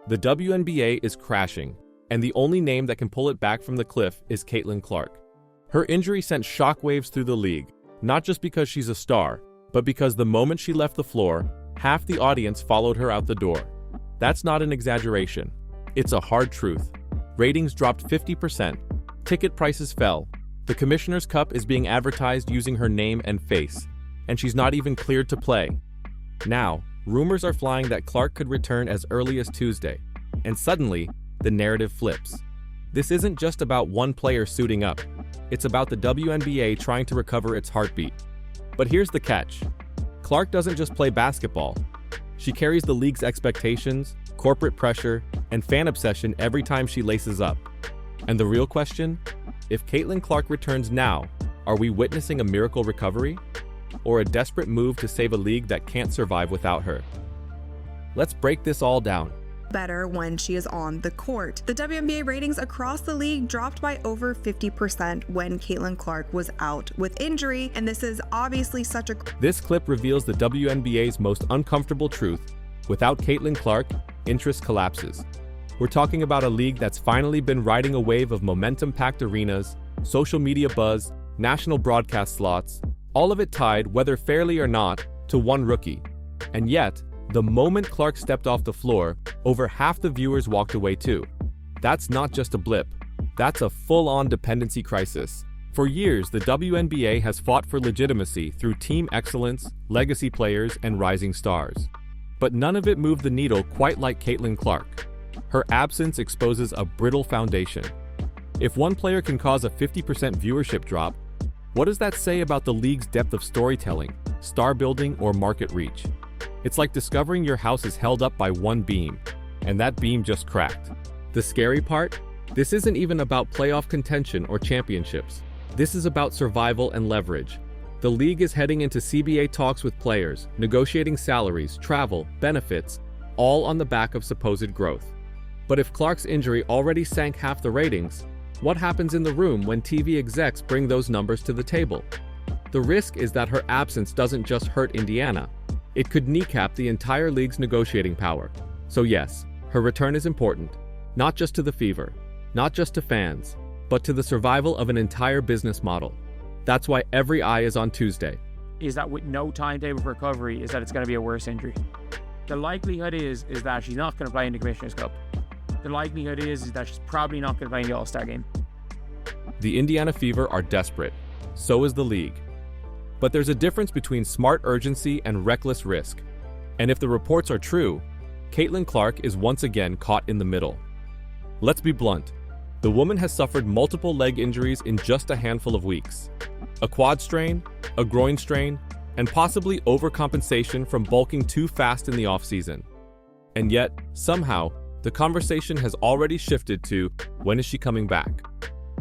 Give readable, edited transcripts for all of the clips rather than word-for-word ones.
The WNBA is crashing, and the only name that can pull it back from the cliff is Caitlin Clark. Her injury sent shockwaves through the league, not just because she's a star, but because the moment she left the floor, half the audience followed her out the door. That's not an exaggeration. It's a hard truth. Ratings dropped 50%. Ticket prices fell. The Commissioner's Cup is being advertised using her name and face, and she's not even cleared to play. Now, rumors are flying that Clark could return as early as Tuesday, and suddenly, the narrative flips. This isn't just about one player suiting up. It's about the WNBA trying to recover its heartbeat. But here's the catch. Clark doesn't just play basketball. She carries the league's expectations, corporate pressure, and fan obsession every time she laces up. And the real question? If Caitlin Clark returns now, are we witnessing a miracle recovery? Or a desperate move to save a league that can't survive without her? Let's break this all down. Better when she is on the court. The WNBA ratings across the league dropped by over 50% when Caitlin Clark was out with injury, and this is obviously such a... This clip reveals the WNBA's most uncomfortable truth. Without Caitlin Clark, interest collapses. We're talking about a league that's finally been riding a wave of momentum-packed arenas, social media buzz, national broadcast slots, all of it tied, whether fairly or not, to one rookie. And yet, the moment Clark stepped off the floor, over half the viewers walked away too. That's not just a blip. That's a full-on dependency crisis. For years, the WNBA has fought for legitimacy through team excellence, legacy players, and rising stars. But none of it moved the needle quite like Caitlin Clark. Her absence exposes a brittle foundation. If one player can cause a 50% viewership drop, what does that say about the league's depth of storytelling, star building, or market reach? It's like discovering your house is held up by one beam, and that beam just cracked. The scary part? This isn't even about playoff contention or championships. This is about survival and leverage. The league is heading into CBA talks with players, negotiating salaries, travel, benefits, all on the back of supposed growth. But if Clark's injury already sank half the ratings, what happens in the room when TV execs bring those numbers to the table? The risk is that her absence doesn't just hurt Indiana. It could kneecap the entire league's negotiating power. So yes, her return is important, not just to the Fever, not just to fans, but to the survival of an entire business model. That's why every eye is on Tuesday. Is that with no timetable for recovery, is that it's going to be a worse injury. The likelihood is that she's not going to play in the Commissioner's Cup. The likelihood is that she's probably not going to play in the All-Star game. The Indiana Fever are desperate. So is the league. But there's a difference between smart urgency and reckless risk. And if the reports are true, Caitlin Clark is once again caught in the middle. Let's be blunt. The woman has suffered multiple leg injuries in just a handful of weeks. A quad strain, a groin strain, and possibly overcompensation from bulking too fast in the offseason. And yet, somehow, the conversation has already shifted to, when is she coming back?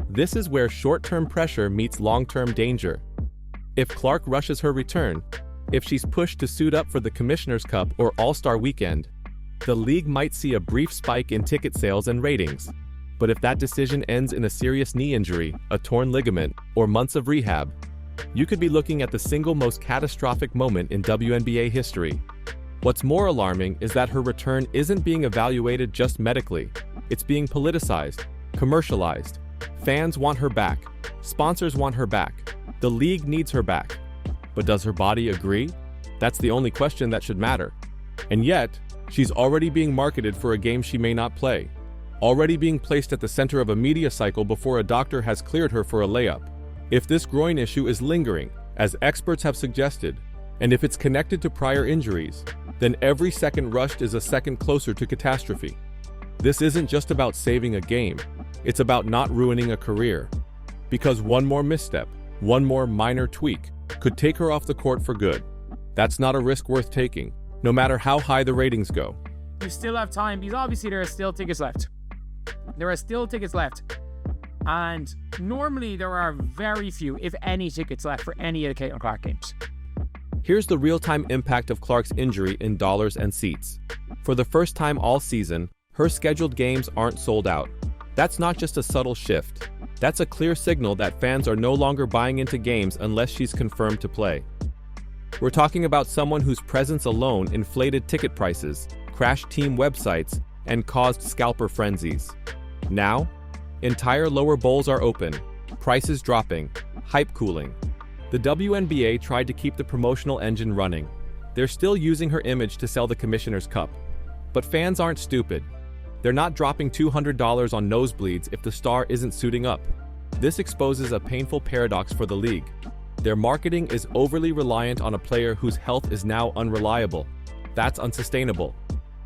This is where short-term pressure meets long-term danger. If Clark rushes her return, if she's pushed to suit up for the Commissioner's Cup or All-Star Weekend, the league might see a brief spike in ticket sales and ratings. But if that decision ends in a serious knee injury, a torn ligament, or months of rehab, you could be looking at the single most catastrophic moment in WNBA history. What's more alarming is that her return isn't being evaluated just medically. It's being politicized, commercialized. Fans want her back. Sponsors want her back. The league needs her back. But does her body agree? That's the only question that should matter. And yet, she's already being marketed for a game she may not play. Already being placed at the center of a media cycle before a doctor has cleared her for a layup. If this groin issue is lingering, as experts have suggested, and if it's connected to prior injuries, then every second rushed is a second closer to catastrophe. This isn't just about saving a game, it's about not ruining a career. Because one more misstep, one more minor tweak, could take her off the court for good. That's not a risk worth taking, no matter how high the ratings go. You still have time, because obviously there are still tickets left. There are still tickets left. And normally there are very few, if any, tickets left for any of the Caitlin Clark games. Here's the real-time impact of Clark's injury in dollars and seats. For the first time all season, her scheduled games aren't sold out. That's not just a subtle shift. That's a clear signal that fans are no longer buying into games unless she's confirmed to play. We're talking about someone whose presence alone inflated ticket prices, crashed team websites, and caused scalper frenzies. Now, entire lower bowls are open, prices dropping, hype cooling. The WNBA tried to keep the promotional engine running. They're still using her image to sell the Commissioner's Cup. But fans aren't stupid. They're not dropping $200 on nosebleeds if the star isn't suiting up. This exposes a painful paradox for the league. Their marketing is overly reliant on a player whose health is now unreliable. That's unsustainable.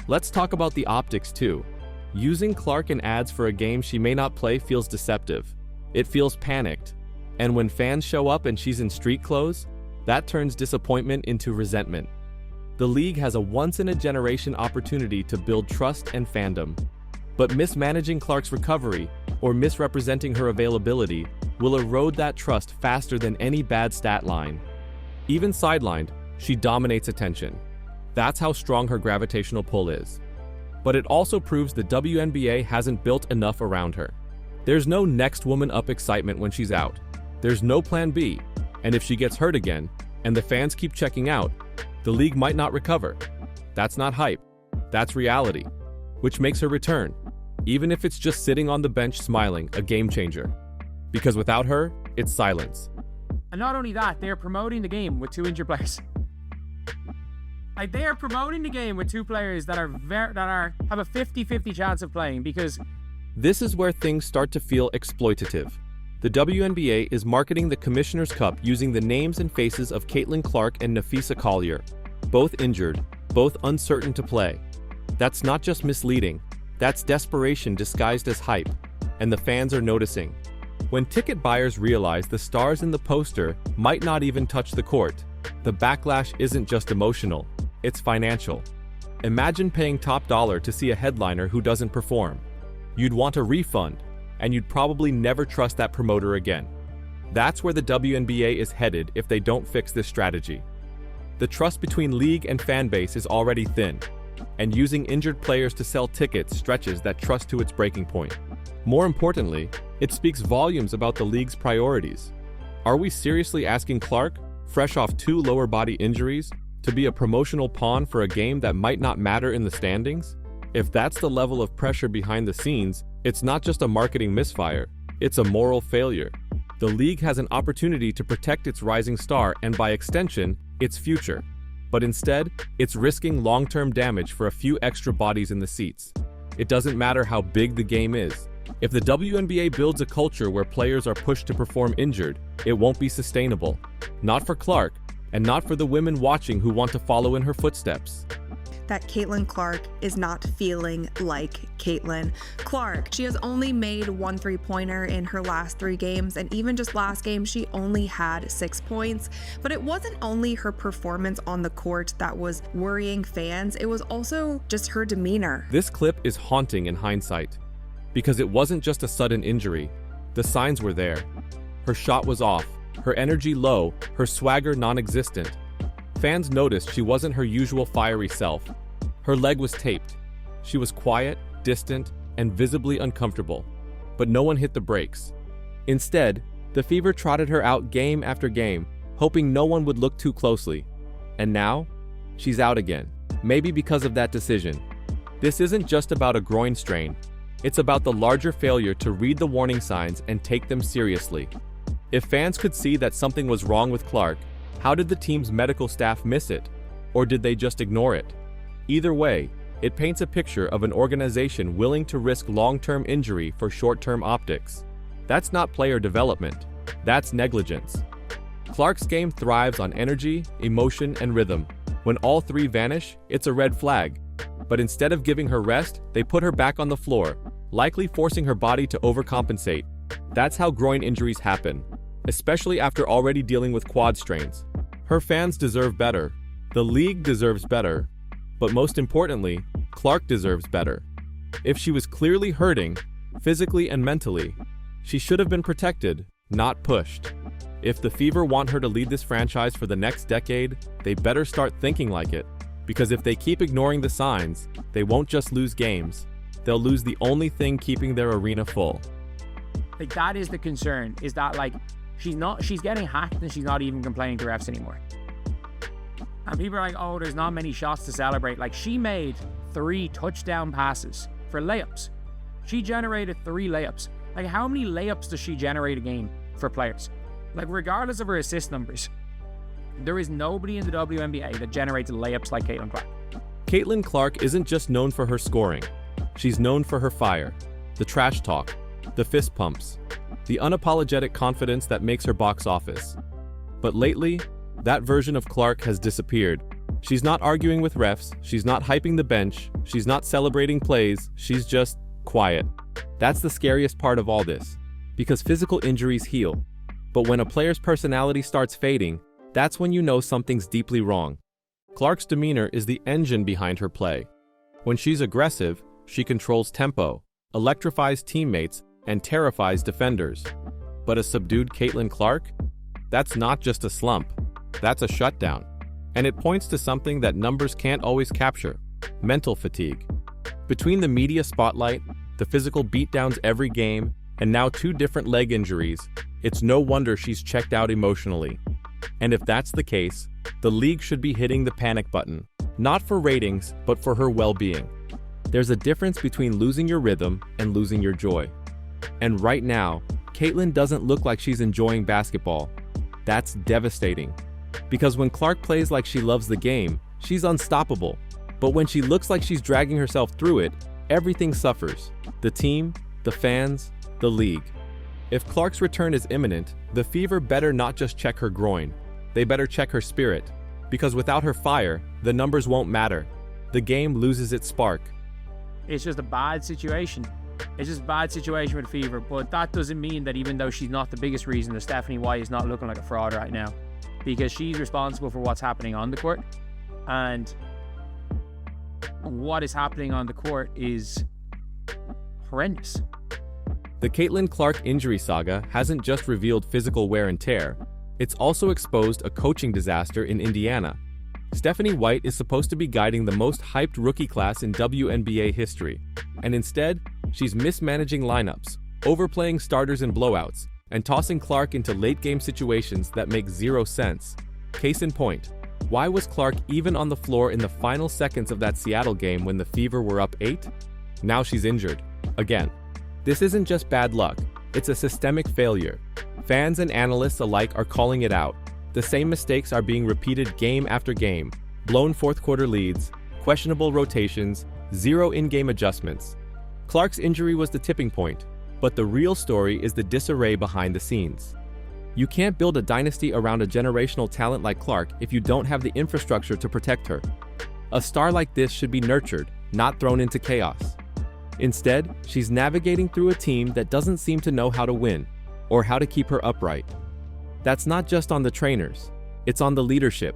Let's talk about the optics too. Using Clark in ads for a game she may not play feels deceptive. It feels panicked. And when fans show up and she's in street clothes, that turns disappointment into resentment. The league has a once-in-a-generation opportunity to build trust and fandom. But mismanaging Clark's recovery or misrepresenting her availability will erode that trust faster than any bad stat line. Even sidelined, she dominates attention. That's how strong her gravitational pull is. But it also proves the WNBA hasn't built enough around her. There's no next woman up excitement when she's out. There's no plan B, and if she gets hurt again, and the fans keep checking out, the league might not recover. That's not hype. That's reality, which makes her return, even if it's just sitting on the bench smiling, a game changer. Because without her, it's silence. And not only that, they're promoting the game with 2 injured players. Like, they are promoting the game with 2 players that have a 50-50 chance of playing because... This is where things start to feel exploitative. The WNBA is marketing the Commissioner's Cup using the names and faces of Caitlin Clark and Nafisa Collier, both injured, both uncertain to play. That's not just misleading, that's desperation disguised as hype, and the fans are noticing. When ticket buyers realize the stars in the poster might not even touch the court, the backlash isn't just emotional, it's financial. Imagine paying top dollar to see a headliner who doesn't perform. You'd want a refund, and you'd probably never trust that promoter again. That's where the WNBA is headed if they don't fix this strategy. The trust between league and fan base is already thin, and using injured players to sell tickets stretches that trust to its breaking point. More importantly, it speaks volumes about the league's priorities. Are we seriously asking Clark, fresh off 2 lower body injuries, to be a promotional pawn for a game that might not matter in the standings? If that's the level of pressure behind the scenes, it's not just a marketing misfire, it's a moral failure. The league has an opportunity to protect its rising star and, by extension, its future. But instead, it's risking long-term damage for a few extra bodies in the seats. It doesn't matter how big the game is. If the WNBA builds a culture where players are pushed to perform injured, it won't be sustainable. Not for Clark, and not for the women watching who want to follow in her footsteps. That Caitlin Clark is not feeling like Caitlin Clark. She has only made 1 3-pointer in her last 3 games, and even just last game, she only had 6 points. But it wasn't only her performance on the court that was worrying fans, it was also just her demeanor. This clip is haunting in hindsight, because it wasn't just a sudden injury. The signs were there. Her shot was off, her energy low, her swagger non-existent. Fans noticed she wasn't her usual fiery self. Her leg was taped. She was quiet, distant, and visibly uncomfortable. But no one hit the brakes. Instead, the Fever trotted her out game after game, hoping no one would look too closely. And now, she's out again. Maybe because of that decision. This isn't just about a groin strain. It's about the larger failure to read the warning signs and take them seriously. If fans could see that something was wrong with Clark, how did the team's medical staff miss it? Or did they just ignore it? Either way, it paints a picture of an organization willing to risk long-term injury for short-term optics. That's not player development. That's negligence. Clark's game thrives on energy, emotion, and rhythm. When all 3 vanish, it's a red flag. But instead of giving her rest, they put her back on the floor, likely forcing her body to overcompensate. That's how groin injuries happen, especially after already dealing with quad strains. Her fans deserve better. The league deserves better. But most importantly, Clark deserves better. If she was clearly hurting, physically and mentally, she should have been protected, not pushed. If the Fever want her to lead this franchise for the next decade, they better start thinking like it. Because if they keep ignoring the signs, they won't just lose games. They'll lose the only thing keeping their arena full. Like, that is the concern, is that, like, she's getting hacked and she's not even complaining to refs anymore. And people are like, oh, there's not many shots to celebrate. Like, she made 3 touchdown passes for layups. She generated 3 layups. Like, how many layups does she generate a game for players? Like, regardless of her assist numbers, there is nobody in the WNBA that generates layups like Caitlin Clark. Caitlin Clark isn't just known for her scoring. She's known for her fire, the trash talk, the fist pumps, the unapologetic confidence that makes her box office. But lately, that version of Clark has disappeared. She's not arguing with refs, she's not hyping the bench, she's not celebrating plays, she's just quiet. That's the scariest part of all this, because physical injuries heal. But when a player's personality starts fading, that's when you know something's deeply wrong. Clark's demeanor is the engine behind her play. When she's aggressive, she controls tempo, electrifies teammates, and terrifies defenders. But a subdued Caitlin Clark? That's not just a slump, that's a shutdown. And it points to something that numbers can't always capture: mental fatigue. Between the media spotlight, the physical beatdowns every game, and now 2 different leg injuries, it's no wonder she's checked out emotionally. And if that's the case, the league should be hitting the panic button, not for ratings, but for her well-being. There's a difference between losing your rhythm and losing your joy. And right now, Caitlin doesn't look like she's enjoying basketball. That's devastating. Because when Clark plays like she loves the game, she's unstoppable. But when she looks like she's dragging herself through it, everything suffers. The team, the fans, the league. If Clark's return is imminent, the Fever better not just check her groin. They better check her spirit. Because without her fire, the numbers won't matter. The game loses its spark. It's just a bad situation. It's just a bad situation with Fever, but that doesn't mean that even though she's not the biggest reason that Stephanie White is not looking like a fraud right now, because she's responsible for what's happening on the court, and what is happening on the court is horrendous. The Caitlin Clark injury saga hasn't just revealed physical wear and tear, it's also exposed a coaching disaster in Indiana. Stephanie White is supposed to be guiding the most hyped rookie class in WNBA history, and instead, she's mismanaging lineups, overplaying starters in blowouts, and tossing Clark into late-game situations that make zero sense. Case in point, why was Clark even on the floor in the final seconds of that Seattle game when the Fever were up 8? Now she's injured. Again. This isn't just bad luck, it's a systemic failure. Fans and analysts alike are calling it out. The same mistakes are being repeated game after game. Blown fourth-quarter leads, questionable rotations, zero in-game adjustments. Clark's injury was the tipping point, but the real story is the disarray behind the scenes. You can't build a dynasty around a generational talent like Clark if you don't have the infrastructure to protect her. A star like this should be nurtured, not thrown into chaos. Instead, she's navigating through a team that doesn't seem to know how to win, or how to keep her upright. That's not just on the trainers, it's on the leadership.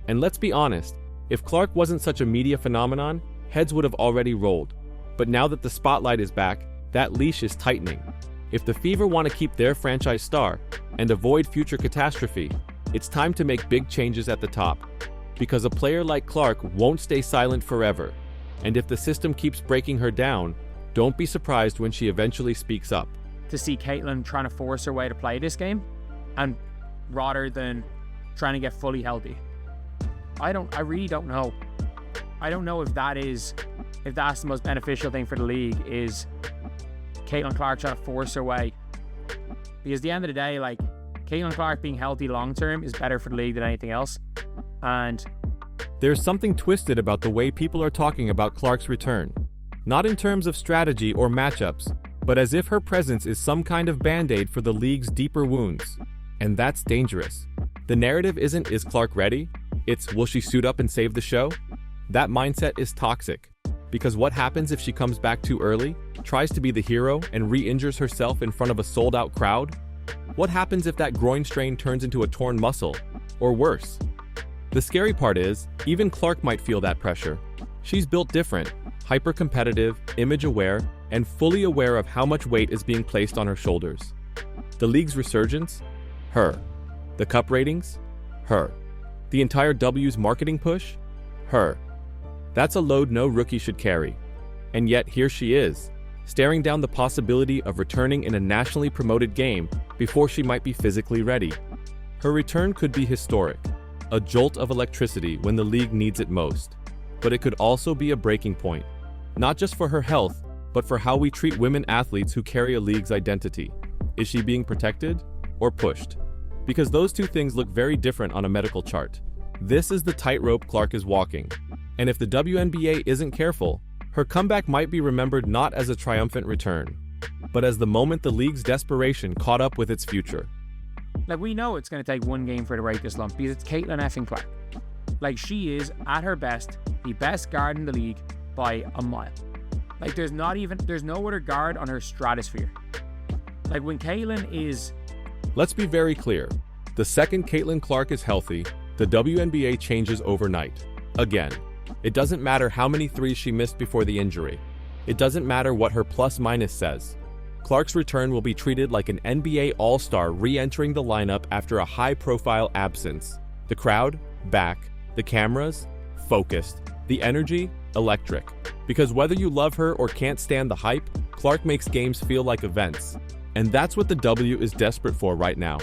And let's be honest, if Clark wasn't such a media phenomenon, heads would have already rolled. But now that the spotlight is back, that leash is tightening. If the Fever want to keep their franchise star and avoid future catastrophe, it's time to make big changes at the top. Because a player like Clark won't stay silent forever. And if the system keeps breaking her down, don't be surprised when she eventually speaks up. To see Caitlin trying to force her way to play this game, and rather than trying to get fully healthy. I really don't know. I don't know if that's the most beneficial thing for the league, is Caitlin Clark trying to force her way. Because at the end of the day, like, Caitlin Clark being healthy long term is better for the league than anything else. And there's something twisted about the way people are talking about Clark's return. Not in terms of strategy or matchups, but as if her presence is some kind of band-aid for the league's deeper wounds. And that's dangerous. The narrative isn't, is Clark ready? It's, will she suit up and save the show? That mindset is toxic. Because what happens if she comes back too early, tries to be the hero, and re-injures herself in front of a sold-out crowd? What happens if that groin strain turns into a torn muscle? Or worse? The scary part is, even Clark might feel that pressure. She's built different, hyper-competitive, image-aware, and fully aware of how much weight is being placed on her shoulders. The league's resurgence? Her. The cup ratings? Her. The entire W's marketing push? Her. That's a load no rookie should carry. And yet here she is, staring down the possibility of returning in a nationally promoted game before she might be physically ready. Her return could be historic, a jolt of electricity when the league needs it most. but it could also be a breaking point. Not just for her health, but for how we treat women athletes who carry a league's identity. Is she being protected or pushed? Because those two things look very different on a medical chart. This is the tightrope Clark is walking. And if the WNBA isn't careful, her comeback might be remembered not as a triumphant return, but as the moment the league's desperation caught up with its future. Like, we know it's going to take one game for her to break this slump because it's Caitlin effing Clark. Like, she is, at her best, the best guard in the league by a mile. Like, there's no other guard on her stratosphere. Like, when Caitlin is... Let's be very clear. The second Caitlin Clark is healthy, the WNBA changes overnight. Again, it doesn't matter how many threes she missed before the injury. It doesn't matter what her plus-minus says. Clark's return will be treated like an NBA All-Star re-entering the lineup after a high-profile absence. The crowd, back. The cameras, focused. The energy, electric. Because whether you love her or can't stand the hype, Clark makes games feel like events. And that's what the W is desperate for right now.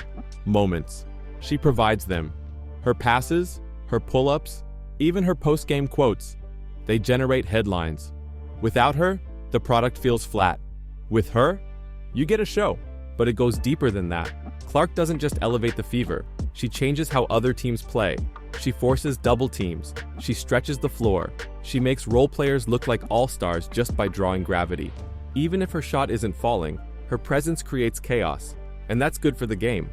Moments. She provides them. Her passes, her pull-ups, even her post-game quotes. They generate headlines. Without her, the product feels flat. With her, you get a show, but it goes deeper than that. Clark doesn't just elevate the fever. She changes how other teams play. She forces double teams. She stretches the floor. She makes role players look like all-stars just by drawing gravity. Even if her shot isn't falling, her presence creates chaos, and that's good for the game.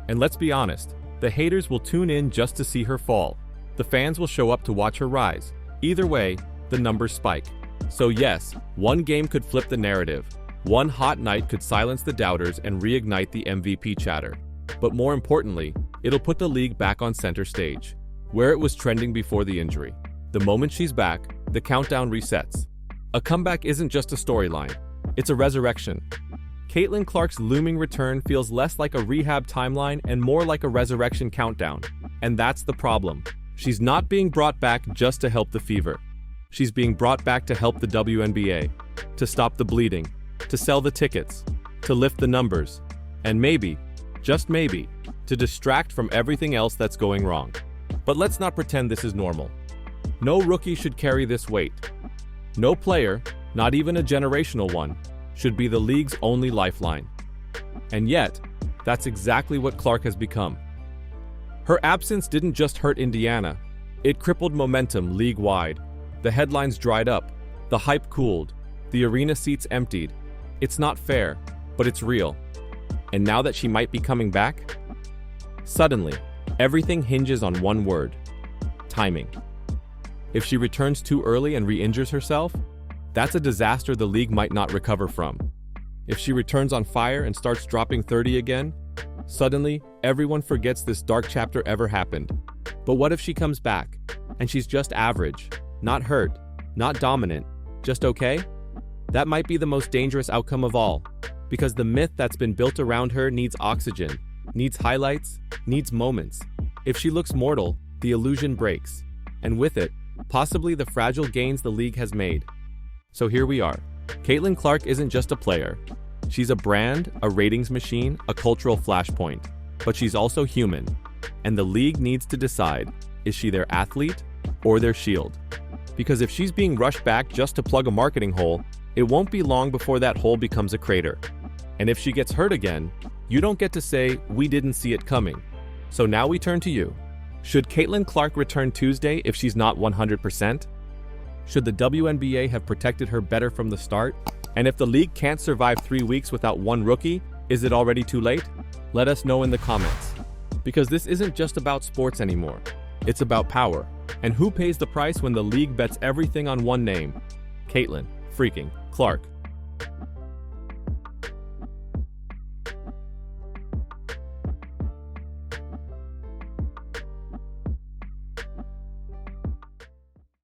And let's be honest, the haters will tune in just to see her fall. The fans will show up to watch her rise. Either way, the numbers spike. So yes, one game could flip the narrative. One hot night could silence the doubters and reignite the MVP chatter. But more importantly, it'll put the league back on center stage, where it was trending before the injury. The moment she's back, the countdown resets. A comeback isn't just a storyline, it's a resurrection. Caitlin Clark's looming return feels less like a rehab timeline and more like a resurrection countdown. And that's the problem. She's not being brought back just to help the fever. She's being brought back to help the WNBA, to stop the bleeding, to sell the tickets, to lift the numbers, and maybe, just maybe, to distract from everything else that's going wrong. But let's not pretend this is normal. No rookie should carry this weight. No player, not even a generational one, should be the league's only lifeline. And yet, that's exactly what Clark has become. Her absence didn't just hurt Indiana. It crippled momentum league-wide. The headlines dried up. The hype cooled. The arena seats emptied. It's not fair, but it's real. And now that she might be coming back, suddenly, everything hinges on one word: timing. If she returns too early and re-injures herself, that's a disaster the league might not recover from. If she returns on fire and starts dropping 30 again, suddenly, everyone forgets this dark chapter ever happened. But what if she comes back, and she's just average, not hurt, not dominant, just okay? That might be the most dangerous outcome of all, because the myth that's been built around her needs oxygen, needs highlights, needs moments. If she looks mortal, the illusion breaks, and with it, possibly the fragile gains the league has made. So here we are. Caitlin Clark isn't just a player. She's a brand, a ratings machine, a cultural flashpoint. But she's also human. And the league needs to decide, is she their athlete or their shield? Because if she's being rushed back just to plug a marketing hole, it won't be long before that hole becomes a crater. And if she gets hurt again, you don't get to say, we didn't see it coming. So now we turn to you. Should Caitlin Clark return Tuesday if she's not 100%? Should the WNBA have protected her better from the start? And if the league can't survive 3 weeks without one rookie, is it already too late? Let us know in the comments. Because this isn't just about sports anymore. It's about power. And who pays the price when the league bets everything on one name? Caitlin freaking Clark.